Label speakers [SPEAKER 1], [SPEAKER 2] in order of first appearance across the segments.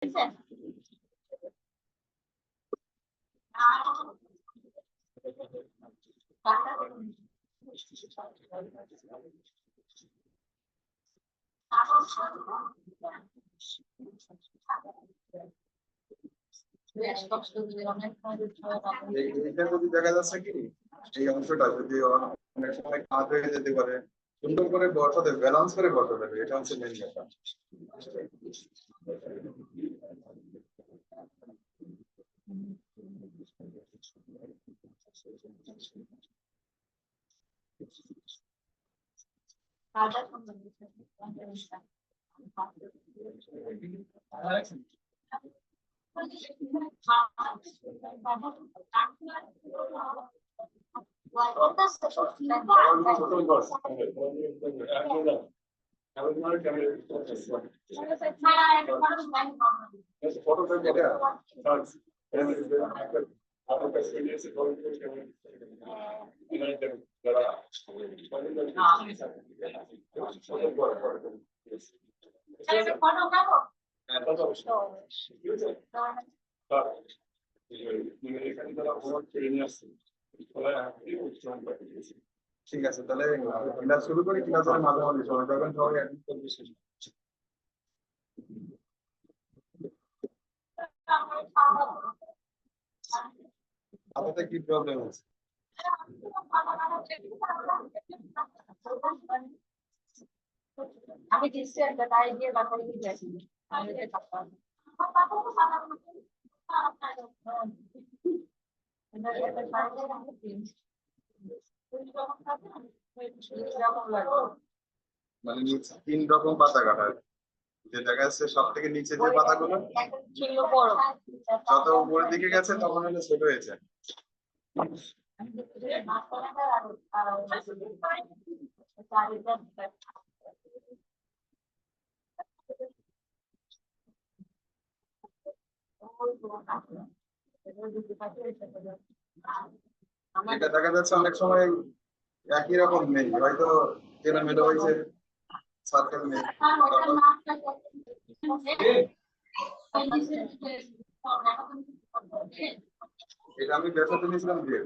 [SPEAKER 1] দেখা যাচ্ছে কি এই অংশটা যদি অনেক সময় কাজ হয়ে যেতে পারে, সুন্দর করে বসাতে ব্যালেন্স করে বসাতে হবে, এটা হচ্ছে মেন ব্যাপার। ঠিক আছে, তাহলে ক্লাস শুরু করি। ক্লাসের মাঝামাঝি সময় যখন সবাই অ্যাডমিট করবে শেষ। আপনাদের কি প্রবলেম আছে?
[SPEAKER 2] আমি দিচ্ছি একটা তাই দিয়ে বাসায় দিয়ে যাচ্ছি। আমি এটা
[SPEAKER 1] মানে তিন রকম পাতা কাটা, যে দেখা যাচ্ছে সব থেকে নিচে যে পাতাগুলো যত উপরের দিকে গেছে তখন হলে ছোট হয়েছে। এটা দেখা যাচ্ছে অনেক সময় একই রকম নেই, হয়তো এলোমেলো হয়েছে, সার্কেল নেই। এটা আমি বেসাতে নিয়েছিলাম দিয়ে।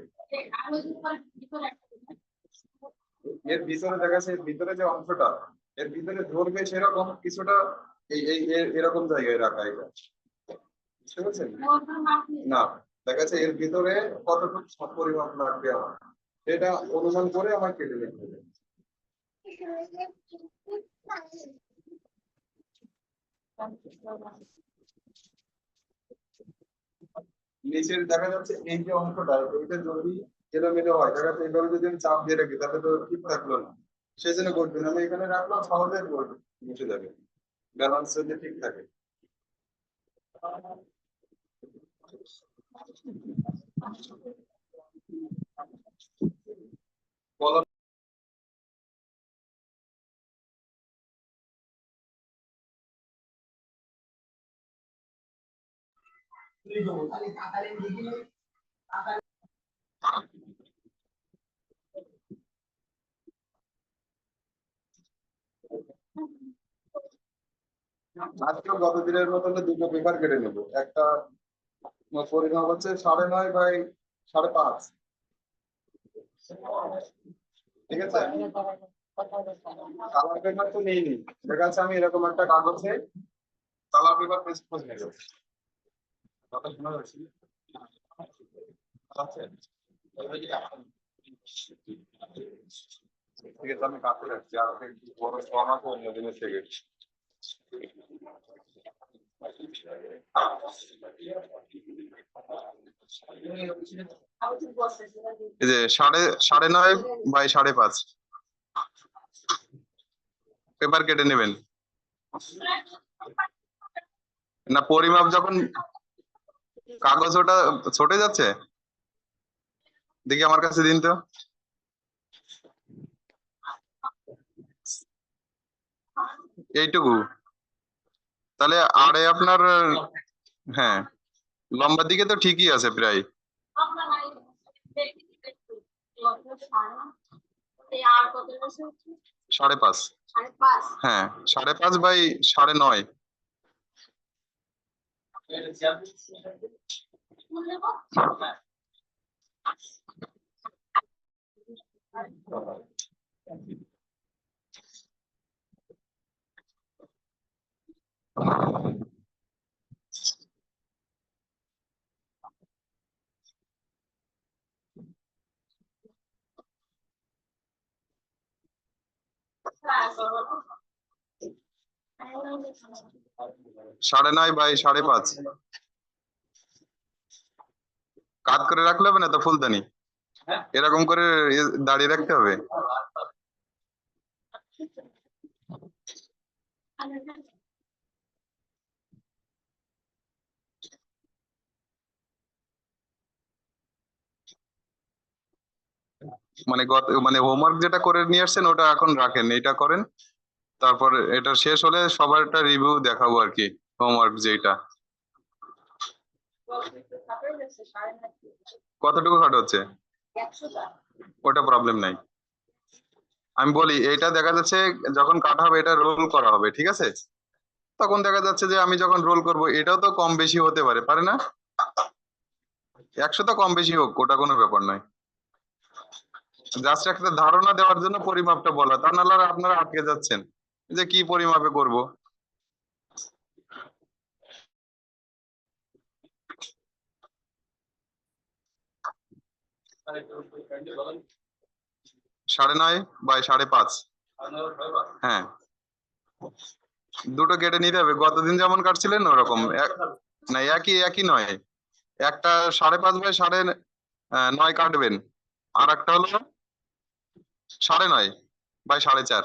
[SPEAKER 1] এর ভিতরে দেখা যাচ্ছে ভিতরে যে অংশটা, এর ভিতরে ধরবে সেরকম কিছুটা এই এরকম জায়গায় রাখা। এটা বুঝতে পারছেন? না, দেখা যাচ্ছে এর ভিতরে কতটুকু পরিমাপ লাগবে আমার, এটা অনুমান করে আমার কেটে নিতে হবে। নিচের দেখা যাচ্ছে এই যে অংশটা, এটা যদি এলোমেলো হয়, দেখা যাচ্ছে এইভাবে যদি আমি চাপ দিয়ে রাখি তাহলে তো ঠিক থাকলো না। সেই জন্য করবেন আমি এখানে রাখলাম, সহজে মুছে যাবে, ব্যালেন্স যদি ঠিক থাকে। আজকে গত দিনের মতন দুটো পেপার কেটে নেব। একটা পরিমাপ হচ্ছে 9.5 বাই 5.5, ঠিক আছে? কালার পেপার তো নেইনি, দেখা যাচ্ছে আমি এরকম একটা কাগজে কালার পেপার পেস্ট করে নেব। কথা শোনা যাচ্ছে? ঠিক আছে, আমি কাছে রাখছি, আর বড় আমাকে অন্য দিনের থেকে। এই যে 9.5 বাই 5.5 পেপার কেটে নেবেন। না, পরিমাপ যখন কাগজ ওটা ছটে যাচ্ছে, দেখি আমার কাছে দিন তো। এইটুকু তাহলে আরে আপনার, হ্যাঁ লম্বার দিকে তো ঠিকই আছে প্রায়। সাড়ে পাঁচ, হ্যাঁ 5.5 বাই 9.5। 9.5 বাই 5.5 কাত করে রাখলে হবে না তো ফুলদানি, এরকম করে দাঁড়িয়ে রাখতে হবে। মানে হোমওয়ার্ক যেটা করে নিয়ে আসছেন ওটা এখন রাখেন, এটা করেন, তারপর এটা শেষ হলে সবার একটা রিভিউ দেখাবো আর কি, হোমওয়ার্ক যেটা। কতটুকু খাটো হচ্ছে ওটা প্রবলেম নাই। আমি বলি এটা দেখা যাচ্ছে যখন কাটা হবে এটা রোল করা হবে, ঠিক আছে, তখন দেখা যাচ্ছে যে আমি যখন রোল করব এটাও তো কম বেশি হতে পারে, পারে না? 100 তো কম বেশি হোক, ওটা কোনো ব্যাপার নয়, জাস্ট একটা ধারণা দেওয়ার জন্য পরিমাপটা বলা, তা নাহলে আর আপনারা আটকে যাচ্ছেন যে কি পরিমাপে করব। সাড়ে 9 বাই 5.5, হ্যাঁ দুটো কেটে নিতে হবে, গতদিন যেমন কাটছিলেন ওরকম না, একই নয়, একটা 5.5 বাই 9.5 কাটবেন, আর একটা হলো 9.5 বাই 4.5,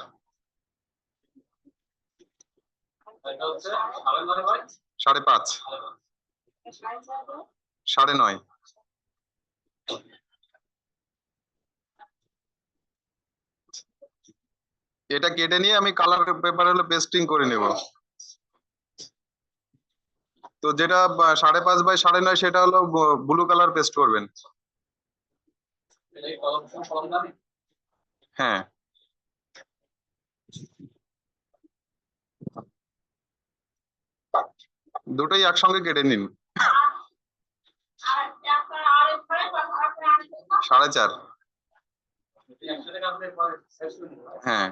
[SPEAKER 1] 5.5 9.5। এটা কেটে নিয়ে আমি কালার পেপার হলো পেস্টিং করে নেব। তো যেটা 5.5 বাই 9.5 সেটা হলো ব্লু কালার পেস্ট করবেন। হ্যাঁ দুটোই একসঙ্গে কেটে নিন। 4.5, হ্যাঁ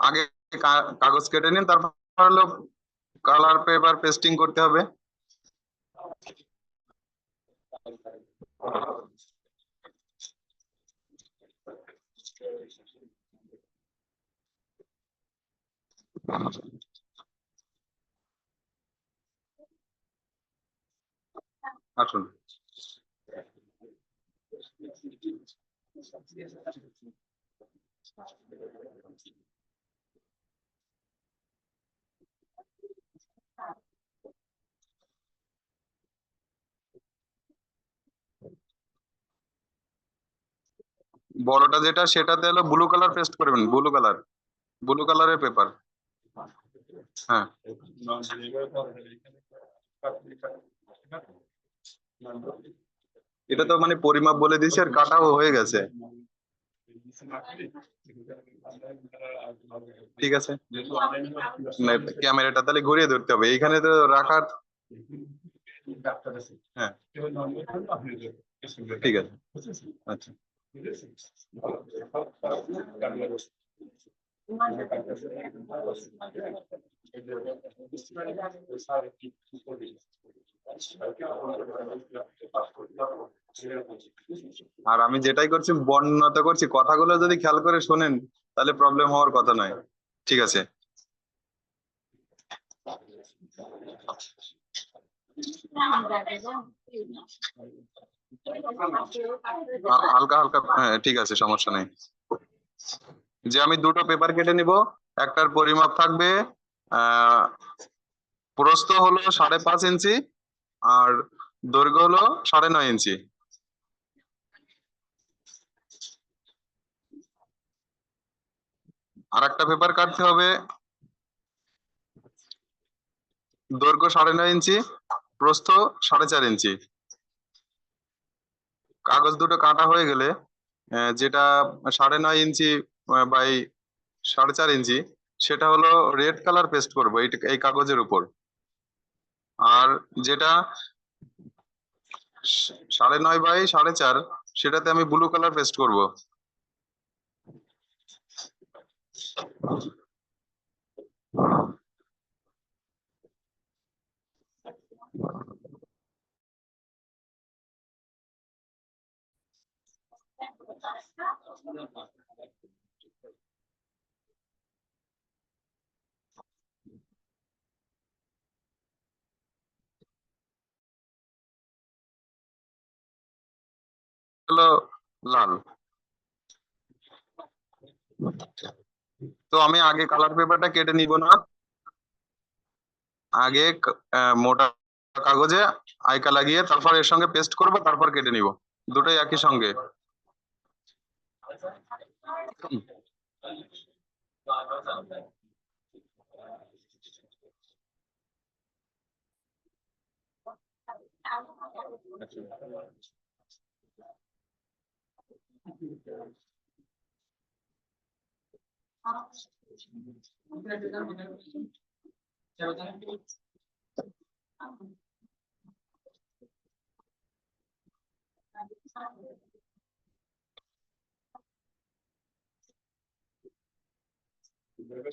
[SPEAKER 1] আগে কাগজ কেটে নিন, তারপর হলো কালার পেপার পেস্টিং করতে হবে। আসুন, বড়টা যেটা সেটাতে হলো ব্লু কালার পেস্ট করবেন, ব্লু কালারের পেপার। হ্যাঁ এটা তো মানে পরিমাপ বলে দিয়েছি আর কাটাও হয়ে গেছে, ঠিক আছে। ক্যামেরাটা তাহলে ঘুরিয়ে ধরতে হবে, এইখানে তো রাখার, হ্যাঁ ঠিক আছে, আচ্ছা আর আমি যেটাই করছি বর্ণনা করছি, কথাগুলো যদি খেয়াল করে শোনেন তাহলে প্রবলেম হওয়ার কথা নয়, ঠিক আছে। হালকা হালকা, হ্যাঁ ঠিক আছে, সমস্যা নেই। যে আমি দুটো পেপার কেটে নিব, একটার পরিমাপ থাকবে প্রস্থ হলো 5.5 ইঞ্চি আর দৈর্ঘ্য হলো 9.5 ইঞ্চি। আর একটা পেপার কাটতে হবে, দৈর্ঘ্য 9.5 ইঞ্চি, প্রস্থ 4.5 ইঞ্চি। কাগজ দুটো কাটা হয়ে গেলে যেটা 9.5 ইঞ্চি বাই 4.5 ইঞ্চি সেটা হলো রেড কালার পেস্ট করবো এই কাগজের উপর, আর যেটা 9.5 বাই 4.5 সেটাতে আমি ব্লু কালার পেস্ট করব। হলো লাল। তো আমি আগে কালার পেপারটা কেটে নিব না, আগে মোটা কাগজে আইকা লাগিয়ে তারপর এর সঙ্গে পেস্ট করব, তারপর কেটে নিব, দুটোই একই সঙ্গে।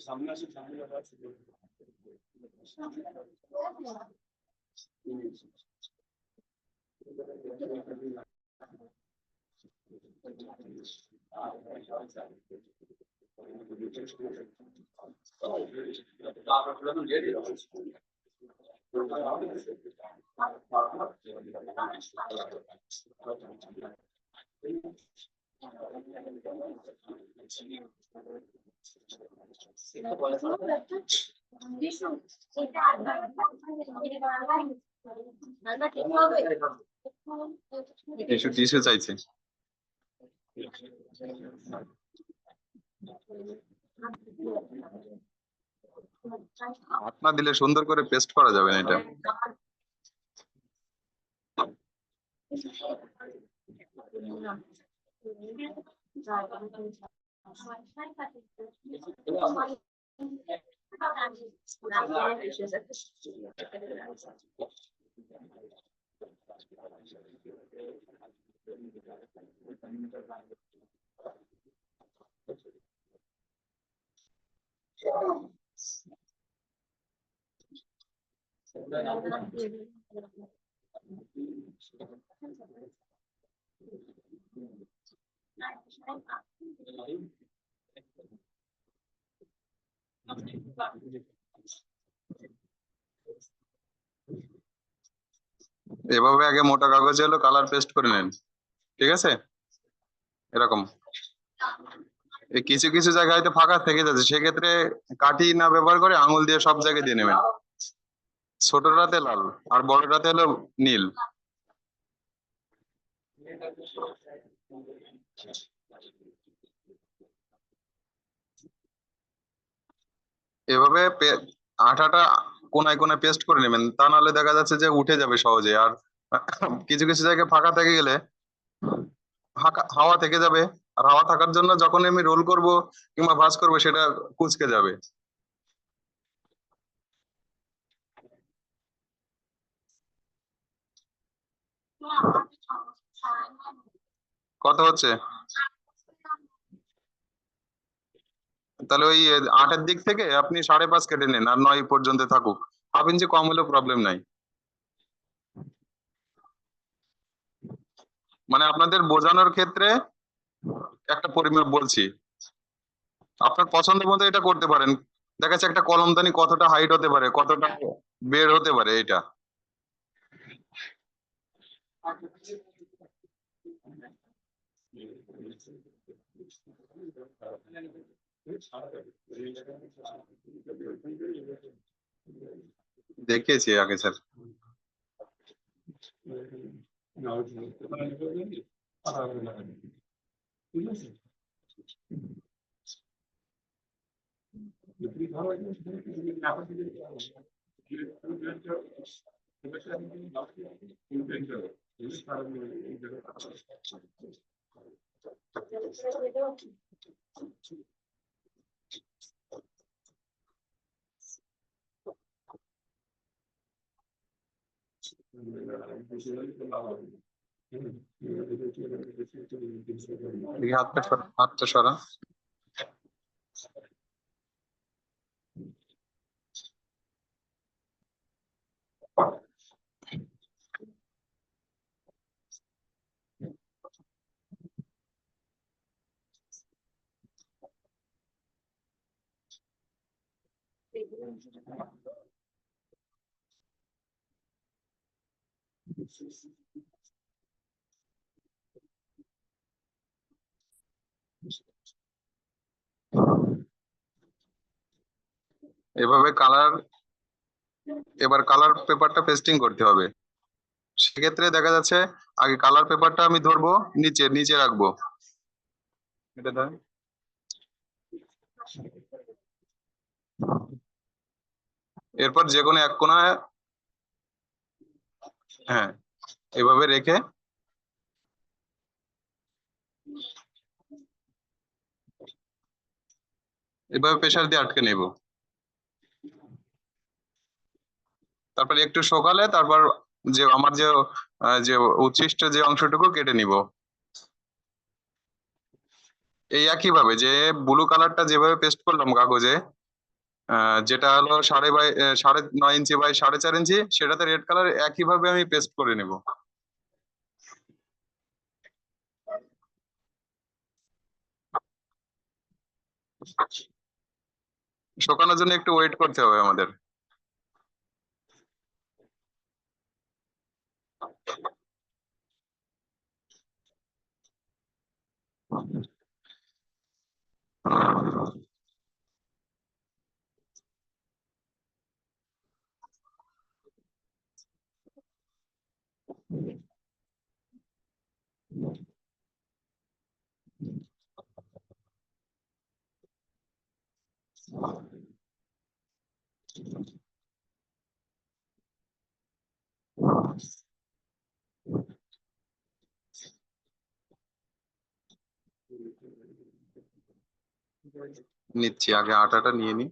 [SPEAKER 1] সামনে আসে, সামনে আছে। টিস্যু চাইছে। হাত না দিলে সুন্দর করে পেস্ট করা যাবে না এটা। এভাবে আগে মোটা কাগজে হলো কালার পেস্ট করে নেন, ঠিক আছে? এরকম এই কিছু কিছু জায়গায় হয়তো ফাঁকা থেকে যাচ্ছে, সেক্ষেত্রে কাঠি না ব্যবহার করে আঙুল দিয়ে সব জায়গায় দিয়ে নেবেন। ছোটটাতে লাল আর বড়টাতে হলো নীল। এভাবে আঠাটা কোনায় কোনায় পেস্ট করে নেবেন, তা নাহলে দেখা যাচ্ছে যে উঠে যাবে সহজে। আর কিছু কিছু জায়গায় ফাঁকা থেকে গেলে হাওয়া থেকে যাবে, আর হাওয়া থাকার জন্য যখন আমি রোল করব কিংবা ভাঁজ করবো সেটা কুঁচকে যাবে। কত হচ্ছে? তাহলে ওই 8-এর দিক থেকে আপনি 5.5 কেটে নেন, আর 9 পর্যন্ত থাকুক। হাফ ইঞ্চি কম হলেও প্রবলেম নাই। মানে আপনাদের বোঝানোর ক্ষেত্রে একটা পরিমাপ বলছি, আপনার পছন্দ মতো এটা করতে পারেন। দেখা যাচ্ছে একটা কলমদানি কতটা হাইট হতে পারে, কতটা বের হতে পারে, এটা। দেখিয়েছি আগে স্যার। দেখি হাতটা সরা। এভাবে এবার কালার পেপারটা পেস্টিং করতে হবে। সেক্ষেত্রে দেখা যাচ্ছে আগে কালার পেপারটা আমি ধরবো, নিচে নিচে রাখবো। এটা ধর। এরপর যে কোনো এক কোণায়, হ্যাঁ, এভাবে রেখে এভাবে প্রেসার দিয়ে আটকে নেব। তারপর একটু শুকালে তারপর যে আমার যে উচ্ছিষ্ট যে অংশটুকু কেটে নিব। এই একই ভাবে যে ব্লু কালারটা যেভাবে পেস্ট করলাম কাগজে, যেটা হলো 9.5 ইঞ্চি বাই 4.5 ইঞ্চি, সেটাতে রেড কালার একই ভাবে আমি পেস্ট করে নেব। শুকানোর জন্য একটু ওয়েট করতে হবে আমাদের। নিচ্ছি, আগে আটাটা নিয়ে নিই।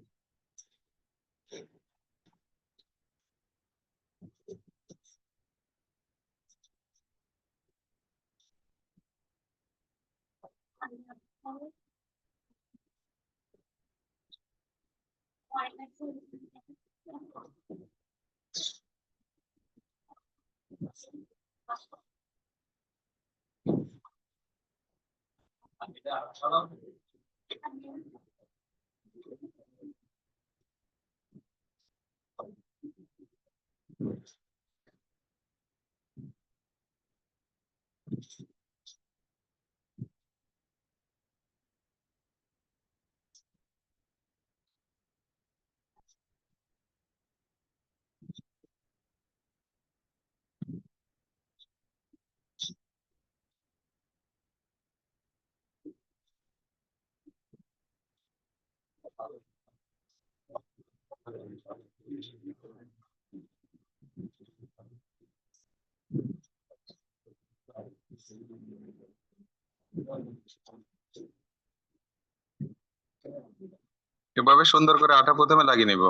[SPEAKER 1] এভাবে সুন্দর করে আটা প্রথমে লাগিয়ে নিব,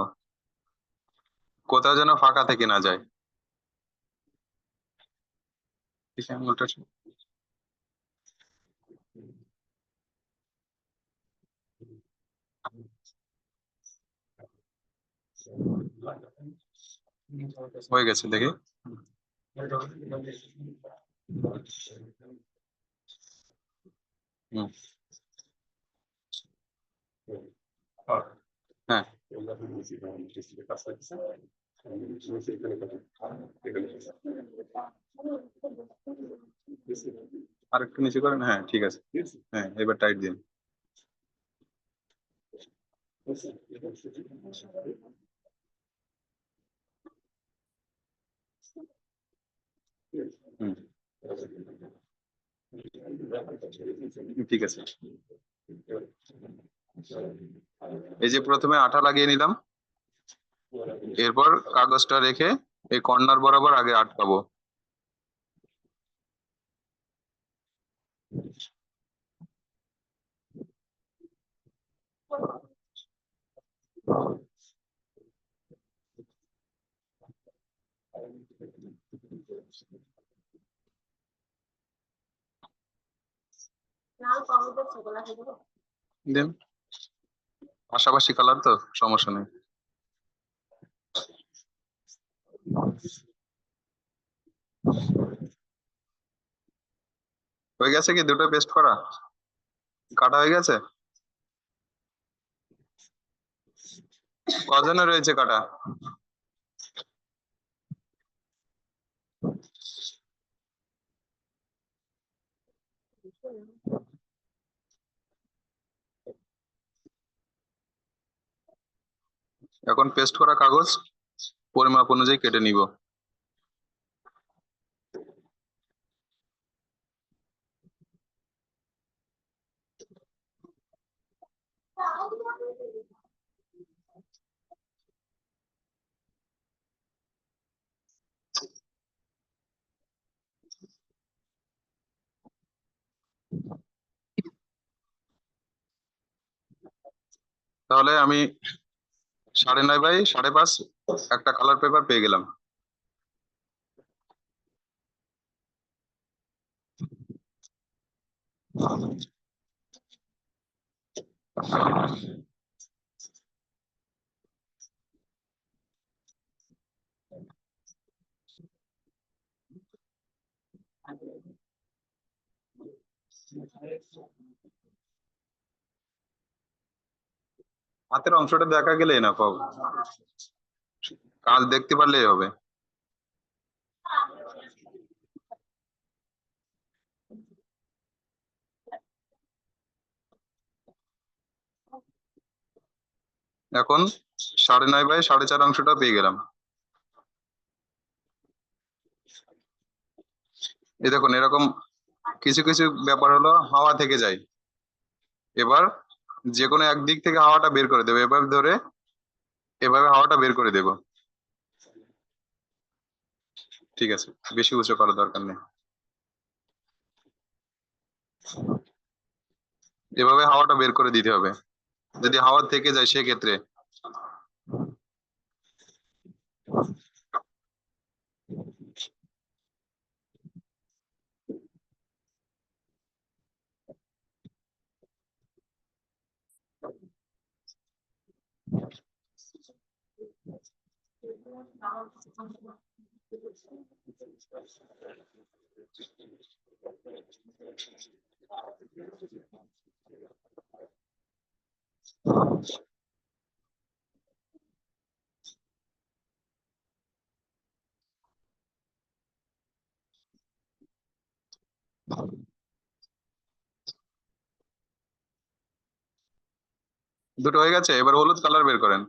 [SPEAKER 1] কোথাও যেন ফাঁকা থেকে না যায়। ঠিক আছে, আঙুলটা হয়ে গেছে দেখি। হুম, হ্যাঁ, আর একটু নিচে করেন, হ্যাঁ ঠিক আছে। হ্যাঁ, এবার টাইট দিন। হুম, ঠিক আছে। এই যে প্রথমে আঠা লাগিয়ে নিলাম, এরপর কাগজটা রেখে এই কর্নার বরাবর আগে আটকাবো।
[SPEAKER 2] লাল কমতে ছোকলা থেকে
[SPEAKER 1] দেন, পাশাপাশি কালার তো সমস্যা নেই। হয়ে গেছে কি দুটো পেস্ট করা, কাটা হয়ে গেছে? কজনে রয়েছে কাটা? এখন পেস্ট করা কাগজ পরিমাপ অনুযায়ী কেটে নিব। তাহলে আমি 9.5 বাই 5.5 একটা কালার পেপার পেয়ে গেলাম। হাতের অংশটা দেখা গেলেই না পাবো, কাজ দেখতে পারলেই হবে। এখন 9.5 বাই 4.5 অংশটা পেয়ে গেলাম। এই দেখুন এরকম কিছু কিছু ব্যাপার হলো হাওয়া থেকে যায়। এবার যে কোনো একদিক থেকে হাওয়াটা বের করে দেবো, এভাবে ধরে এভাবে হাওয়াটা বের করে দেবো। ঠিক আছে, বেশি উঁচু করার দরকার নেই, এভাবে হাওয়াটা বের করে দিতে হবে। যদি হাওয়া থেকে যায় সেক্ষেত্রে দুটো হয়ে গেছে। এবার হলুদ কালার বের করেন।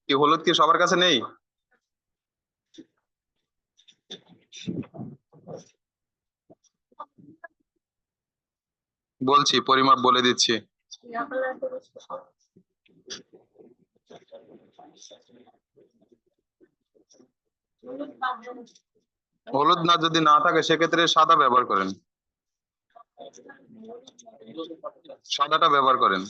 [SPEAKER 1] কি হলুদ কি সবার কাছে নেই? বলছি, পরিমাপ বলে দিচ্ছি। হলুদ না যদি না থাকে সেক্ষেত্রে সাদা ব্যবহার করেন, সাদাটা ব্যবহার করেন।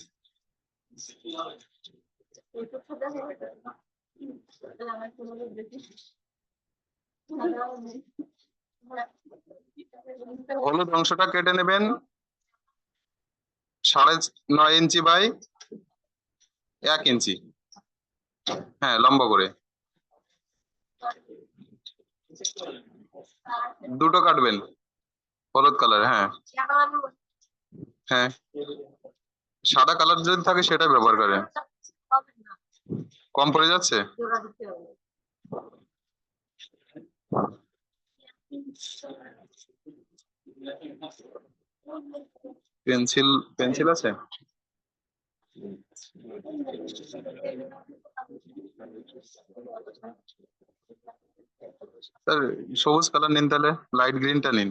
[SPEAKER 1] হলুদ অংশটা কেটে নেবেন 9.5 ইঞ্চি বাই 1 ইঞ্চি, হ্যাঁ লম্বা করে দুটো কাটবেন। হলুদ কালার, হ্যাঁ হ্যাঁ, সাদা কালার যদি থাকে সেটা ব্যবহার করেন। কম পড়ে যাচ্ছে? পেন্সিল, পেন্সিল আছে? স্যার সবুজ কালার নিন, তাহলে লাইট গ্রিনটা নিন।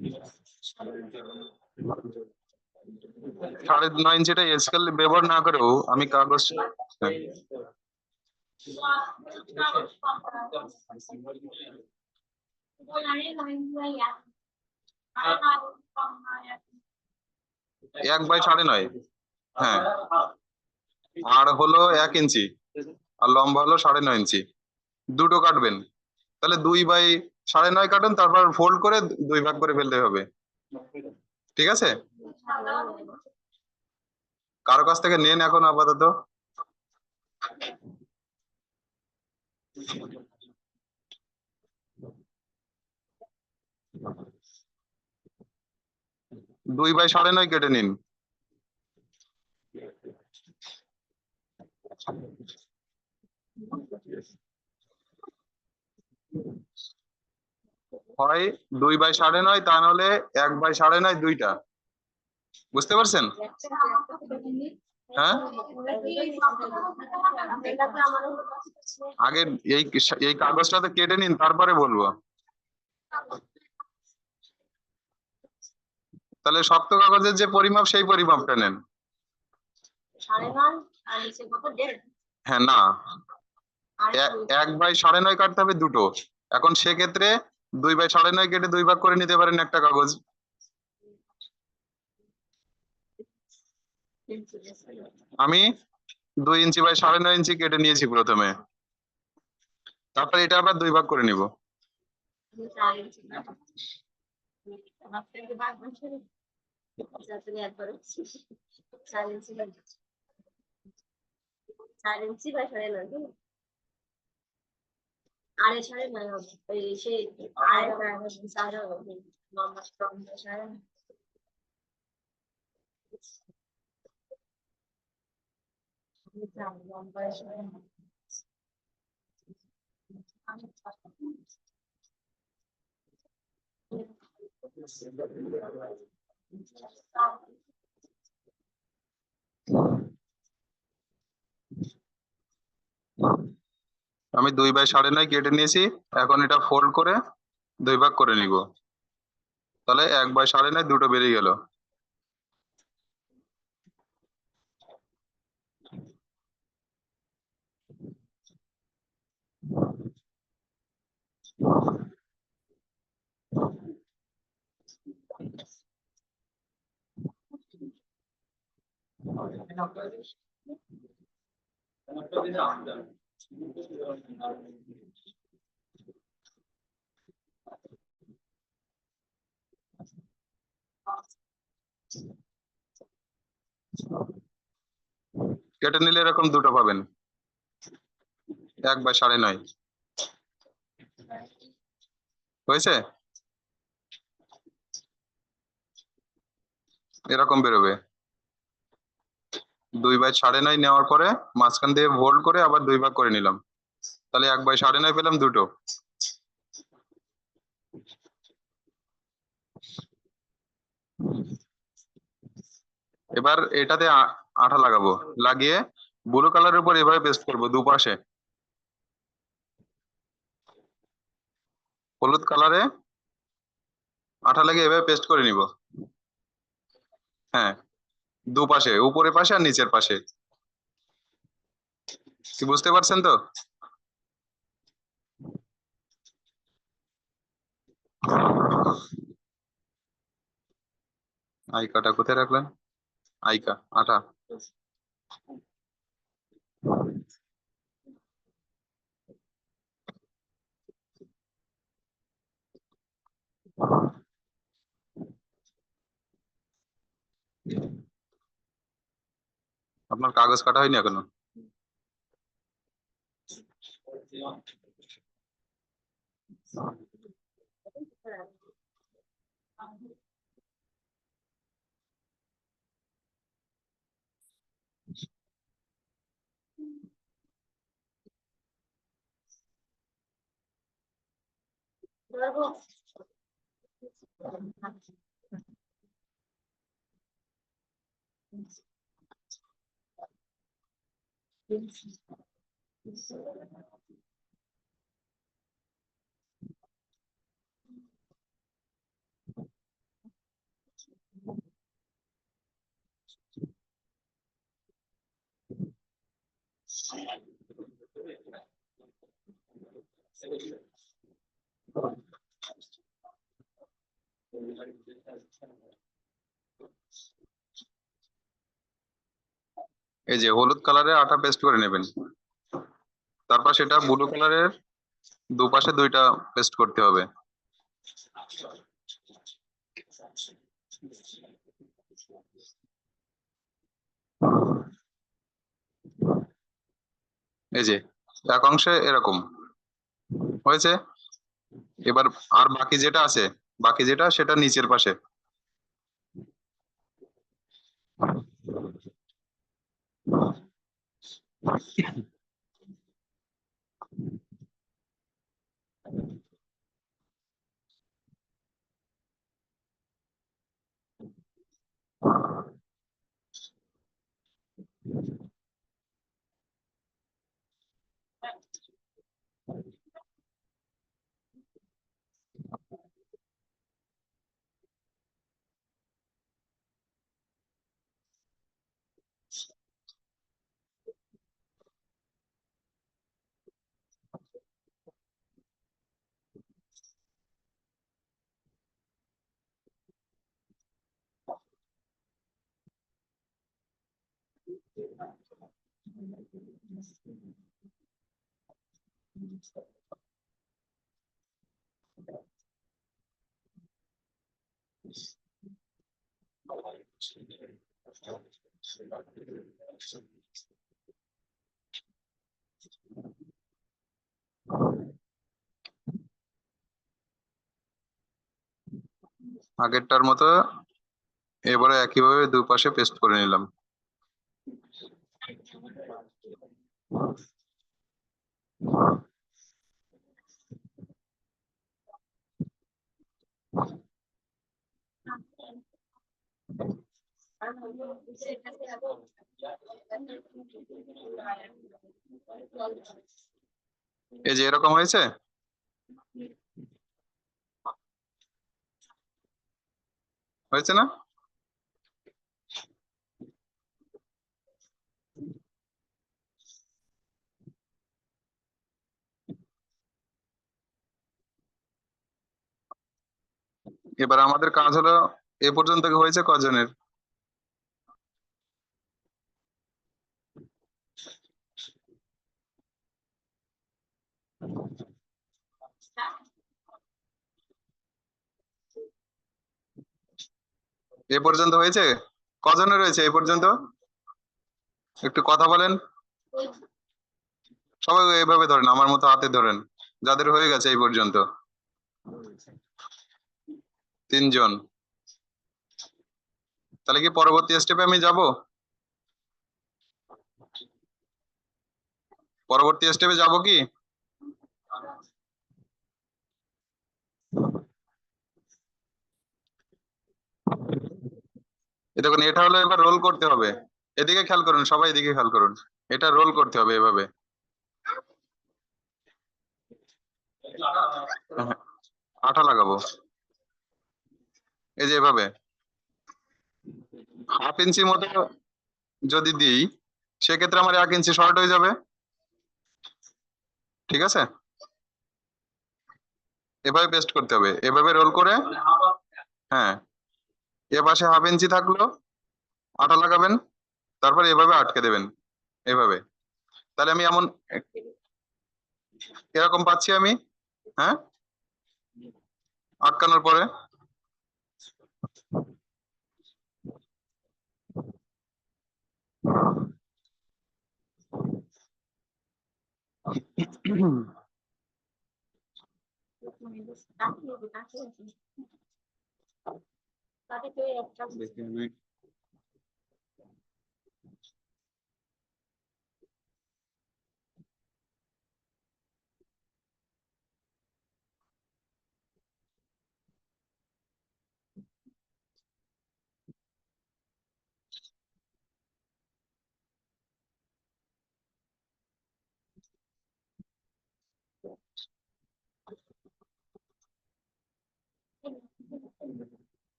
[SPEAKER 1] 9.5 ইঞ্চিটা স্কেল ব্যবহার না করেও আমি কাগজ, হ্যাঁ, এক বাই 9.5, হ্যাঁ, আর হলো 1 ইঞ্চি, আর লম্বা হলো 9.5 ইঞ্চি, দুটো কাটবেন। তাহলে 2/9.5 কাটুন, তারপর ফোল্ড করে 2 ভাগ করে ফেলতে হবে। ঠিক আছে, কারো কাছ থেকে নেন এখন আপাতত। দুই বাই 9.5 কেটে নিন। হয় 2/9.5, তা নাহলে 1/9.5 দুইটা। বুঝতে পারছেন? হ্যাঁ, আগে এই এই কাগজটাতে কেটে নিন, তারপরে বলবো। তাহলে শক্ত কাগজের যে পরিমাপ, সেই পরিমাপটা নেন। হ্যাঁ, না, 1/9.5 কাটতে হবে দুটো। এখন সেক্ষেত্রে 2/9.5 কেটে 2 ভাগ করে নিতে পারেন একটা কাগজ। আমি 2 ইঞ্চি বাই 9.5 ইঞ্চি কেটে নিয়েছি প্রথমে, তারপরে এটা আবার 2 ভাগ করে নিব।
[SPEAKER 2] আড়াই সাড়ে নয় হবে ওই সে সাড়ে হবে লম্বা সাড়ে লম্বা সাড়ে
[SPEAKER 1] আমি 2/9.5 কেটে নিয়েছি, এখন এটা ফোল্ড করে 2 ভাগ করে নিব। তাহলে 1/9.5 দুটো বেরিয়ে গেল। কেটে নিলে এরকম দুটো পাবেন, 1/9.5 হয়েছে, এরকম বেরোবে। 2/9.5 নেওয়ার পরে মাঝখান দিয়ে ফোল্ড করে আবার 2 ভাগ করে নিলাম, তাহলে 1/9.5 পেলাম দুটো। এবার এটাতে আঠা লাগাবো, লাগিয়ে ব্লু কালারের উপর এভাবে পেস্ট করবো দুপাশে। হলুদ কালারে আঠা লাগিয়ে এভাবে পেস্ট করে নিব। হ্যাঁ, দুপাশে, উপরের পাশে আর নিচের পাশে। কি বুঝতে পারছেন তো? আইকাটা কোথায় রাখলেন? আইকা, আঠা। আপনার কাগজ কাটা হয়নি এখনো? এই যে হলুদ কালারের আঠা পেস্ট করে নেবেন, তারপর সেটা ব্লু কালারের দুপাশে দুইটা পেস্ট করতে হবে। এই যে এক অংশে এরকম হয়েছে। এবার আর বাকি যেটা আছে, বাকি যেটা সেটা নিচের পাশে। আগেরটার মতো এবারে একইভাবে দুপাশে পেস্ট করে নিলাম। এই যে এরকম হয়েছে। হয়েছে না? এবার আমাদের কাজ হলো, এ পর্যন্ত হয়েছে কজনের? এ পর্যন্ত হয়েছে? কজনের রয়েছে এ পর্যন্ত? একটু কথা বলেন। সবাই এভাবে ধরেন, আমার মতো হাতে ধরেন, যাদের হয়ে গেছে এই পর্যন্ত। 3 জন। তাহলে কি পরবর্তী স্টেপে আমি যাব? পরবর্তী স্টেপে যাব কি? এ দেখুন, এটা হলো এবার রোল করতে হবে। এদিকে খেয়াল করুন, সবাই এদিকে খেয়াল করুন। এটা রোল করতে হবে এভাবে। হ্যাঁ, আঠা লাগাবো এই যে এভাবে। 1/2 ইঞ্চি মতো যদি দিই, সেক্ষেত্রে আমার 1 ইঞ্চি শর্ট হয়ে যাবে। ঠিক আছে, এভাবে পেস্ট করতে হবে, এভাবে রোল করে। হ্যাঁ, এ পাশে 1/2 ইঞ্চি থাকলো, আঠা লাগাবেন, তারপর এভাবে আটকে দেবেন, এভাবে। তাহলে আমি এমন এরকম পাচ্ছি আমি। হ্যাঁ, আটকানোর পরে দেখি আমি।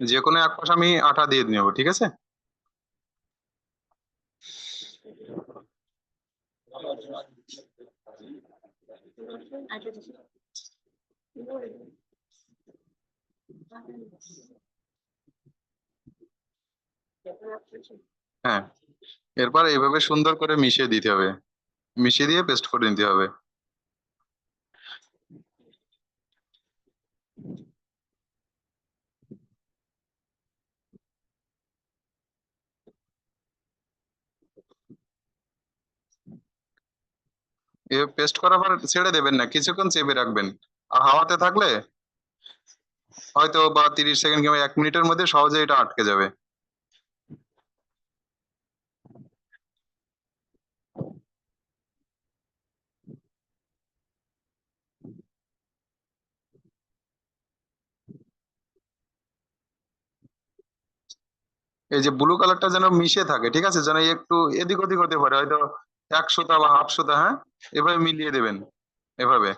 [SPEAKER 1] যে কোনো এক পাশ আমি আটা দিয়ে নেবো, ঠিক আছে? হ্যাঁ, এরপর এইভাবে সুন্দর করে মিশিয়ে দিতে হবে, মিশিয়ে দিয়ে পেস্ট করে নিতে হবে। এ পেস্ট করার পর ছেড়ে দেবেন না, কিছুক্ষণ চেপে রাখবেন। আর হাওয়াতে থাকলে হয়তো বা 30 সেকেন্ড কিংবা 1 মিনিটের মধ্যে সহজে এটা আটকে যাবে। এই যে ব্লু কালারটা যেন মিশে থাকে, ঠিক আছে, যেন একটু এদিক ওদিক হতে পারে, হয়তো 1 সুতা বা হাফ সুতা, হ্যাঁ, এভাবে মিলিয়ে দেবেন, এভাবে।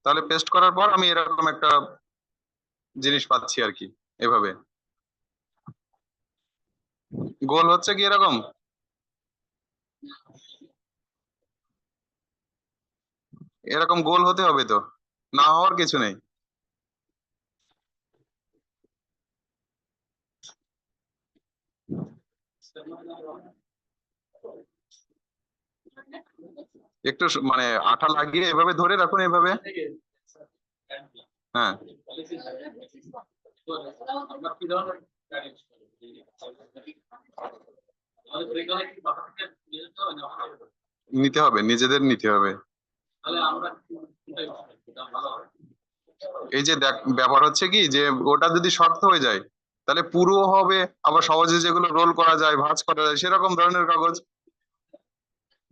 [SPEAKER 1] তাহলে পেস্ট করার পর আমি এরকম একটা জিনিস পাচ্ছি আর কি, এভাবে গোল হচ্ছে কি এরকম। এরকম গোল হতে হবে তো, না হওয়ার কিছু নেই। একটু মানে আঠা লাগিয়ে এভাবে ধরে রাখুন, এভাবে। হ্যাঁ, নিতে হবে, নিজেদের নিতে হবে। এই যে দেখ, ব্যাপার হচ্ছে কি যে ওটা যদি শক্ত হয়ে যায় তাহলে পুরো হবে, আবার সহজে যেগুলো রোল করা যায়, ভাঁজ করা যায়, সেরকম ধরনের কাগজ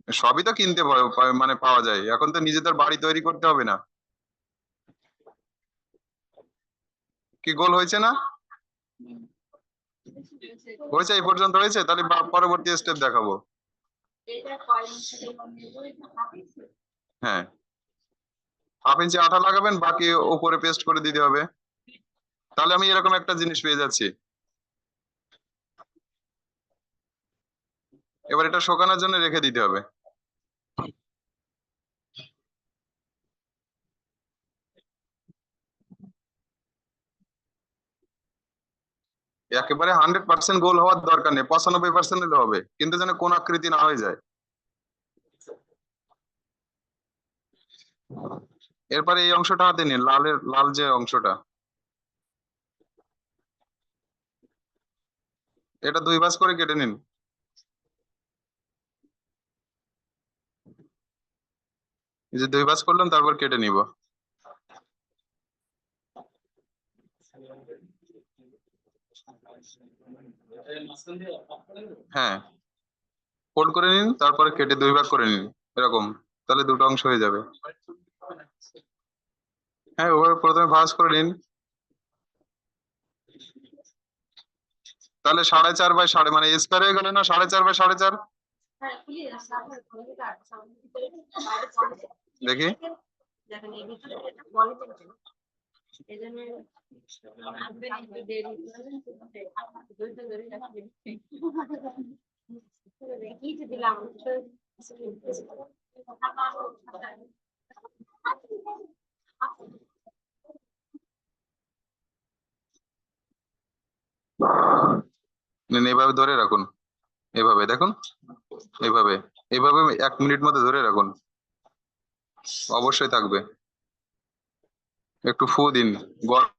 [SPEAKER 1] সবই তো কিনতে মানে পাওয়া যায়, এখন তো নিজেদের বাড়ি তৈরি করতে হবে না। কি গোল হয়েছে না? হয়েছে, এই পর্যন্ত হয়েছে, তাহলে পরবর্তী স্টেপ দেখাবো। হ্যাঁ, হাফ ইঞ্চি আঠা লাগাবেন, বাকি উপরে পেস্ট করে দিতে হবে। তাহলে আমি এরকম একটা জিনিস পেয়ে যাচ্ছি। এবার এটা শুকানোর জন্য রেখে দিতে হবে। একেবারে 100% গোল হওয়ার দরকার নেই, 95% হলে হবে, কিন্তু যেন কোন আকৃতি না হয়ে যায়। এরপরে এই অংশটা হাতে নিন, লালের লাল যে অংশটা, এটা 2 ভাঁজ করে কেটে নিন। এই যে 2 ভাঁজ করলাম, তারপর কেটে নিব। হ্যাঁ, ফোল্ড করে নিন, তারপরে কেটে 2 ভাগ করে নিন, এরকম। তাহলে দুটো অংশ হয়ে যাবে। হ্যাঁ, ওভাবে প্রথমে ভাঁজ করে নিন। তাহলে 4.5 বাই 4.5 মানে স্কোয়ার হয়ে গেল না, 4.5 বাই 4.5। দেখি। নিন, এভাবে ধরে রাখুন, এভাবে দেখুন, এইভাবে, এইভাবে 1 মিনিট মতো ধরে রাখুন, অবশ্যই থাকবে। একটু ফু দিন, গরম